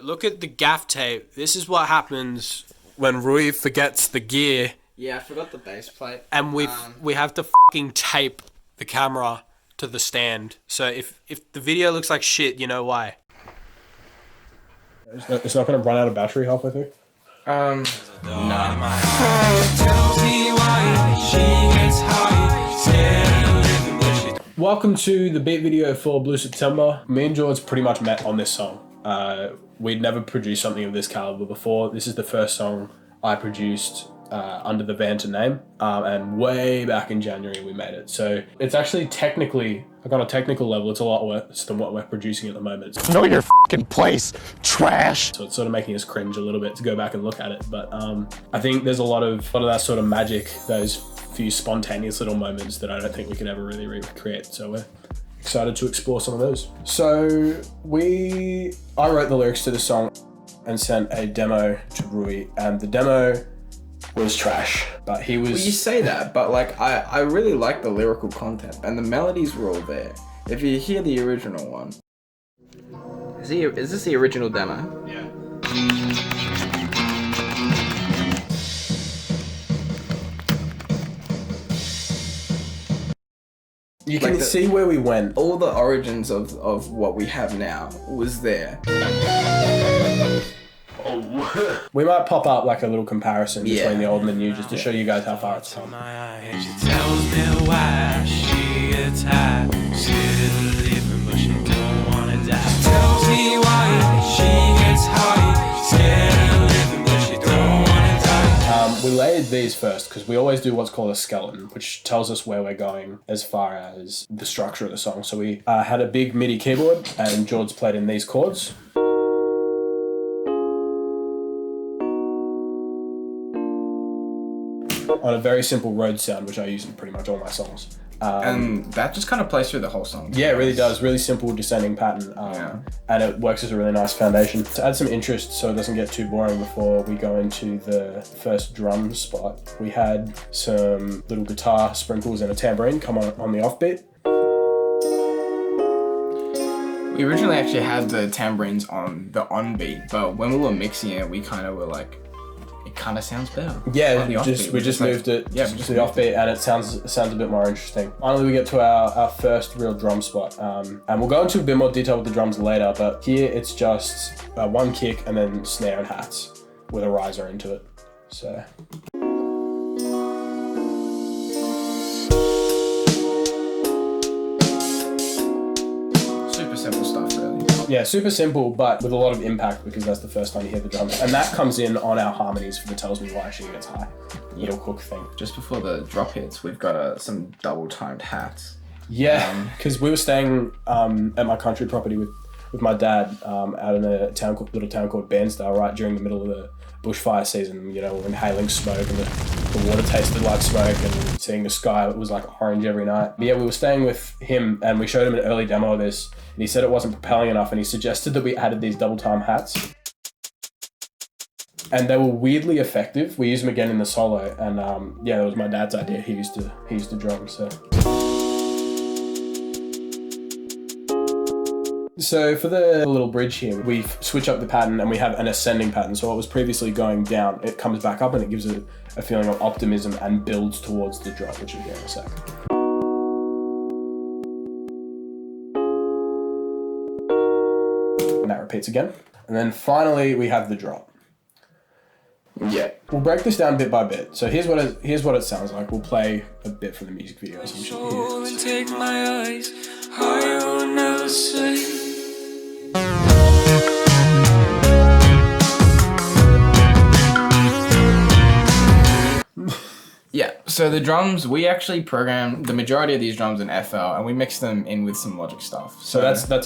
Look at the gaff tape. This is what happens when Ruyi forgets the gear. Yeah, I forgot the base plate. And we have to fucking tape the camera to the stand. So if the video looks like shit, you know why. It's not going to run out of battery halfway through? No. Welcome to the beat video for Blue September. Me and George pretty much met on this song. We'd never produced something of this caliber before. This is the first song I produced under the Vanta name, and way back in January we made it. So it's actually technically, like on a technical level, it's a lot worse than what we're producing at the moment. Know your fucking place, trash. So it's sort of making us cringe a little bit to go back and look at it. But I think there's a lot of that sort of magic, those few spontaneous little moments that I don't think we could ever really recreate. So we're excited to explore some of those. So I wrote the lyrics to the song and sent a demo to Ruyi, and the demo was trash, but he was... Well, you say that, but like I really like the lyrical content and the melodies were all there. If you hear the original one. Is this the original demo? Yeah. You can see where we went. All the origins of what we have now was there. We might pop up like a little comparison between the old and the new, just to show you guys how far it's come. She tells me why she gets high. She's living, but she don't wanna die. She tells me why she gets high. She's living, but she don't wanna die. We layered these first because we always do what's called a skeleton, which tells us where we're going as far as the structure of the song. So we had a big MIDI keyboard, and George played in these chords. On a very simple road sound, which I use in pretty much all my songs. And that just kind of plays through the whole song. Yeah, it really does. Really simple descending pattern. And it works as a really nice foundation. To add some interest so it doesn't get too boring before we go into the first drum spot, we had some little guitar sprinkles and a tambourine come on the offbeat. We originally actually had the tambourines on the on beat, but when we were mixing it, we kind of were like, it kind of sounds better. Yeah, we just moved it to the offbeat, and it sounds a bit more interesting. Finally, we get to our first real drum spot, and we'll go into a bit more detail with the drums later, but here it's just one kick and then snare and hats with a riser into it. So. Super simple stuff, really. Yeah, super simple, but with a lot of impact because that's the first time you hear the drums. And that comes in on our harmonies for the Tells Me Why She Gets High little hook thing. Just before the drop hits, we've got some double timed hats. Yeah, because we were staying at my country property with my dad out in a little town called Bairnsdale, right during the middle of the bushfire season, you know, inhaling smoke and the water tasted like smoke, and seeing the sky, it was like orange every night. But yeah, we were staying with him and we showed him an early demo of this, and he said it wasn't propelling enough, and he suggested that we added these double time hats. And they were weirdly effective. We used them again in the solo, and yeah, that was my dad's idea. He used to drum, so. So for the little bridge here, we switch up the pattern and we have an ascending pattern. So what was previously going down, it comes back up and it gives it a feeling of optimism and builds towards the drop, which we'll hear in a sec. And that repeats again. And then finally we have the drop. Yeah. We'll break this down bit by bit. So here's what it sounds like. We'll play a bit from the music video essentially here. Take my eyes, I will never say. Yeah, so the drums, we actually programmed the majority of these drums in FL, and we mixed them in with some Logic stuff. So that's for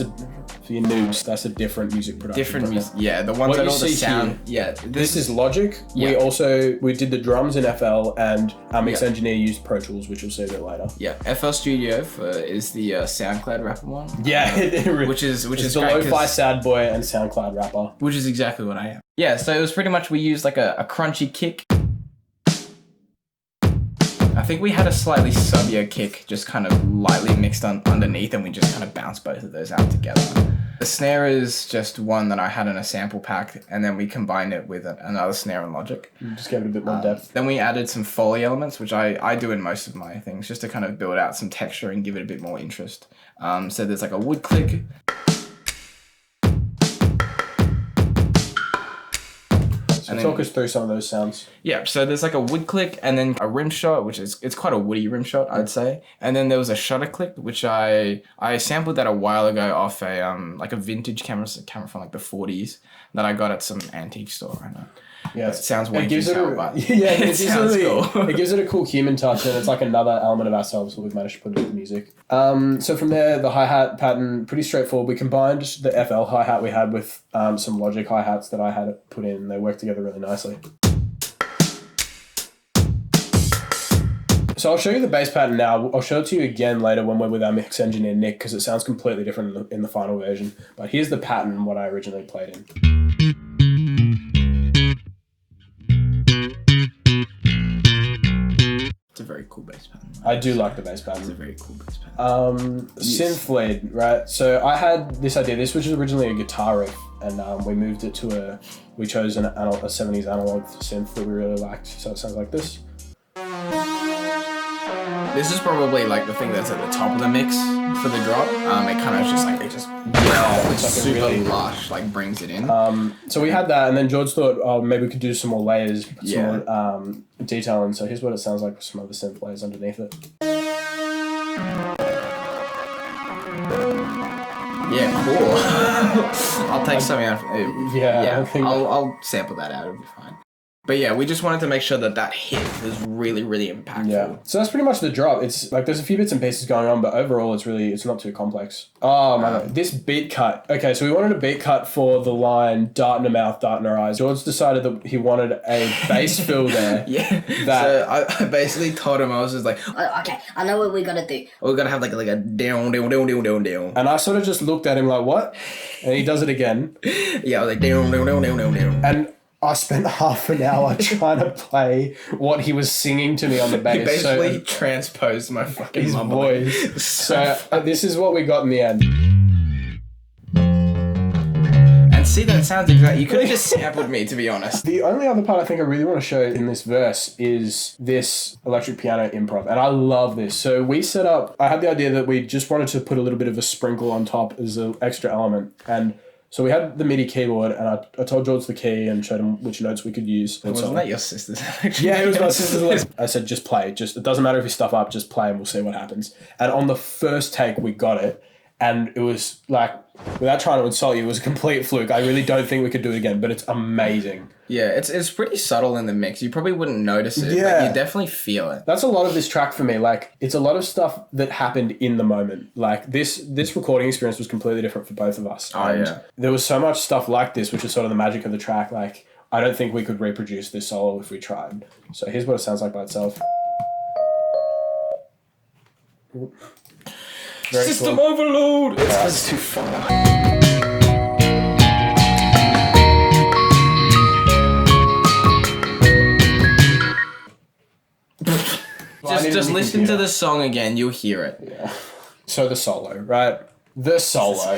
your noobs, that's a different music production. Different music, yeah. The ones that all the sound. Here, this is Logic. Yeah. We did the drums in FL, and our mix engineer used Pro Tools, which you'll see a bit later. Yeah, FL Studio is the SoundCloud rapper one. Yeah, which is the lo-fi sad boy and SoundCloud rapper. Which is exactly what I am. Yeah, so it was pretty much, we used like a crunchy kick. I think we had a slightly subbier kick, just kind of lightly mixed underneath, and we just kind of bounced both of those out together. The snare is just one that I had in a sample pack, and then we combined it with another snare in Logic. You just gave it a bit more depth. Then we added some Foley elements, which I do in most of my things, just to kind of build out some texture and give it a bit more interest. So there's like a wood click. So talk us through some of those sounds. Yeah, so there's like a wood click and then a rim shot, which is, it's quite a woody rim shot, I'd say. And then there was a shutter click, which I sampled that a while ago off a like a vintage camera from like the 40s that I got at some antique store. I know. Yeah, it sounds way too too but yeah, it sounds cool. It gives it a cool human touch, and it's like another element of ourselves that we've managed to put into the music. So from there, the hi-hat pattern, pretty straightforward. We combined the FL hi-hat we had with some Logic hi-hats that I had put in, and they work together really nicely. So I'll show you the bass pattern now. I'll show it to you again later when we're with our mix engineer, Nick, because it sounds completely different in the final version. But here's the pattern, what I originally played in. It's a very cool bass pattern. I do like the bass pattern. It's a very cool bass pattern. Synth lead, right? So I had this idea. This was originally a guitar riff, and we moved it to we chose a 70s analog synth that we really liked. So it sounds like this. This is probably like the thing that's at the top of the mix for the drop. It kind of just like, it's like super really lush, like brings it in. So we had that, and then George thought, oh, maybe we could do some more layers, some more detail, and so here's what it sounds like with some other synth layers underneath it. Yeah, cool. I'll take something out. I'll sample that out, it'll be fine. But yeah, we just wanted to make sure that hit was really, really impactful. Yeah. So that's pretty much the drop. It's like there's a few bits and pieces going on, but overall it's not too complex. Oh my God. This beat cut. Okay, so we wanted a beat cut for the line dart in her mouth, dart in her eyes. George decided that he wanted a bass fill there. Yeah. So I basically told him, I was just like, okay, I know what we gotta do. We're gonna have like a down. And I sort of just looked at him like, what? And he does it again. Yeah, I was like down. And I spent half an hour trying to play what he was singing to me on the bass. He basically transposed my fucking his voice. So this is what we got in the end. And see, that sounds exactly... You could have just sampled me, to be honest. The only other part I think I really want to show in this verse is this electric piano improv. And I love this. So we set up... I had the idea that we just wanted to put a little bit of a sprinkle on top as an extra element. And... so we had the MIDI keyboard, and I told George the key and showed him which notes we could use. Wasn't that your sister's? Yeah, it was my sister's. I said, just play. It doesn't matter if you stuff up, just play and we'll see what happens. And on the first take, we got it. And it was like, without trying to insult you, it was a complete fluke. I really don't think we could do it again, but it's amazing. Yeah, it's pretty subtle in the mix. You probably wouldn't notice it, but you definitely feel it. That's a lot of this track for me. Like, it's a lot of stuff that happened in the moment. Like, this recording experience was completely different for both of us. And there was so much stuff like this, which is sort of the magic of the track. Like, I don't think we could reproduce this solo if we tried. So here's what it sounds like by itself. Very System cool. overload! It's too far. Just listen to the song again, you'll hear it. Yeah. So the solo, right? The solo.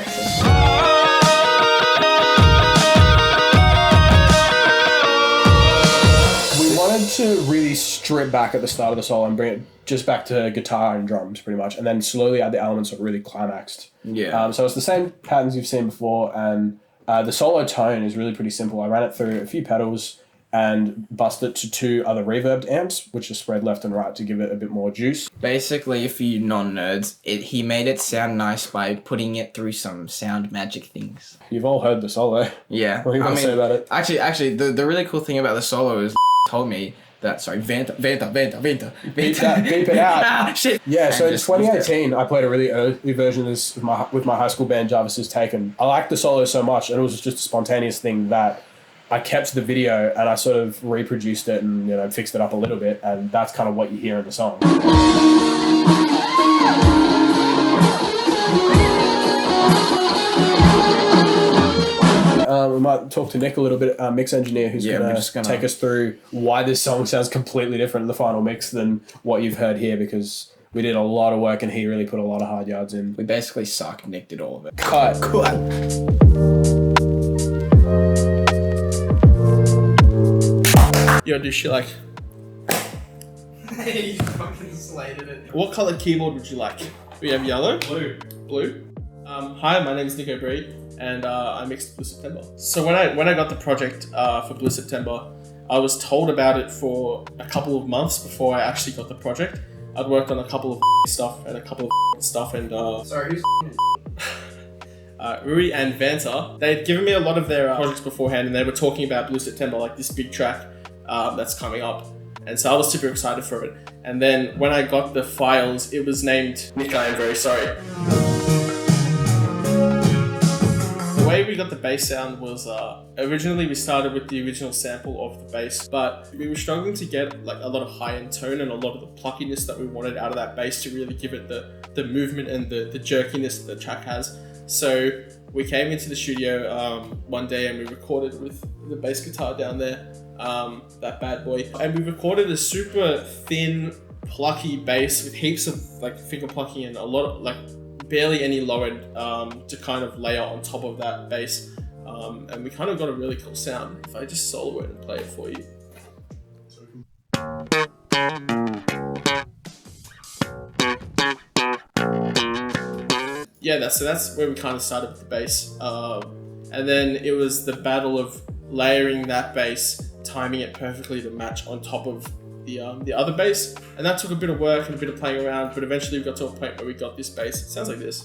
We wanted to really strip back at the start of the solo and bring it just back to guitar and drums pretty much, and then slowly add the elements that really climaxed. Yeah. So it's the same patterns you've seen before, and the solo tone is really pretty simple. I ran it through a few pedals and bust it to 2 other reverbed amps, which are spread left and right to give it a bit more juice. Basically, if you non-nerds, he made it sound nice by putting it through some sound magic things. You've all heard the solo. Yeah. What do you want to say about it? Actually, the really cool thing about the solo is told me that, Vanta. Beep it out. Ah, shit. Yeah, so in 2018, I played a really early version of this with my high school band, Jarvis Is Taken. I liked the solo so much, and it was just a spontaneous thing that I kept the video and I sort of reproduced it and fixed it up a little bit, and that's kind of what you hear in the song. We might talk to Nick a little bit, our mix engineer, who's going to take us through why this song sounds completely different in the final mix than what you've heard here, because We did a lot of work and he really put a lot of hard yards in. We basically nicked it all of it. Cut. You gotta do shit like. You fucking slated it. What colour keyboard would you like? We have yellow. Blue. Hi, my name is Nico Bree, and I mixed Blue September. So when I got the project for Blue September, I was told about it for a couple of months before I actually got the project. I'd worked on a couple of stuff and a couple of stuff, and Sorry, who's Ruyi and Vanta, they'd given me a lot of their projects beforehand, and they were talking about Blue September, like this big track that's coming up. And so I was super excited for it. And then when I got the files, it was named Nick, I Am Very Sorry. The way we got the bass sound was originally we started with the original sample of the bass, but we were struggling to get like a lot of high-end tone and a lot of the pluckiness that we wanted out of that bass to really give it the movement and the jerkiness that the track has. So we came into the studio one day and we recorded with the bass guitar down there, that bad boy, and we recorded a super thin, plucky bass with heaps of like finger plucking and a lot of like barely any lowered to kind of layer on top of that bass, and we kind of got a really cool sound. If I just solo it and play it for you. Yeah, that's where we kind of started with the bass, and then it was the battle of layering that bass, timing it perfectly to match on top of the other bass, and that took a bit of work and a bit of playing around, but eventually we got to a point where we got this bass. It sounds like this.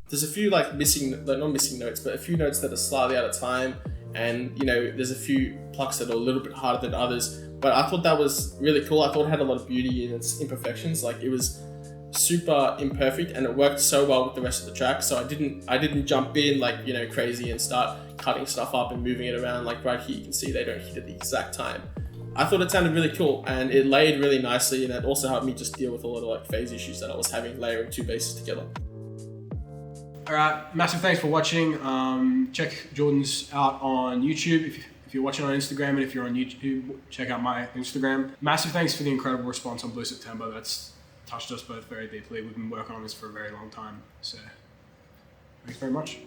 There's a few like not missing notes, but a few notes that are slightly out of time, and you know, there's a few plucks that are a little bit harder than others, but I thought that was really cool. I thought it had a lot of beauty in its imperfections. Like, it was super imperfect and it worked so well with the rest of the track, so I didn't jump in like, you know, crazy and start cutting stuff up and moving it around. Like right here you can see they don't hit at the exact time. I thought it sounded really cool and it laid really nicely, and it also helped me just deal with a lot of like phase issues that I was having layering two basses together. Alright, massive thanks for watching. Check Jordan's out on YouTube. If you're watching on Instagram, and if you're on YouTube, check out my Instagram. Massive thanks for the incredible response on Blue September. That's touched us both very deeply. We've been working on this for a very long time, so thanks very much.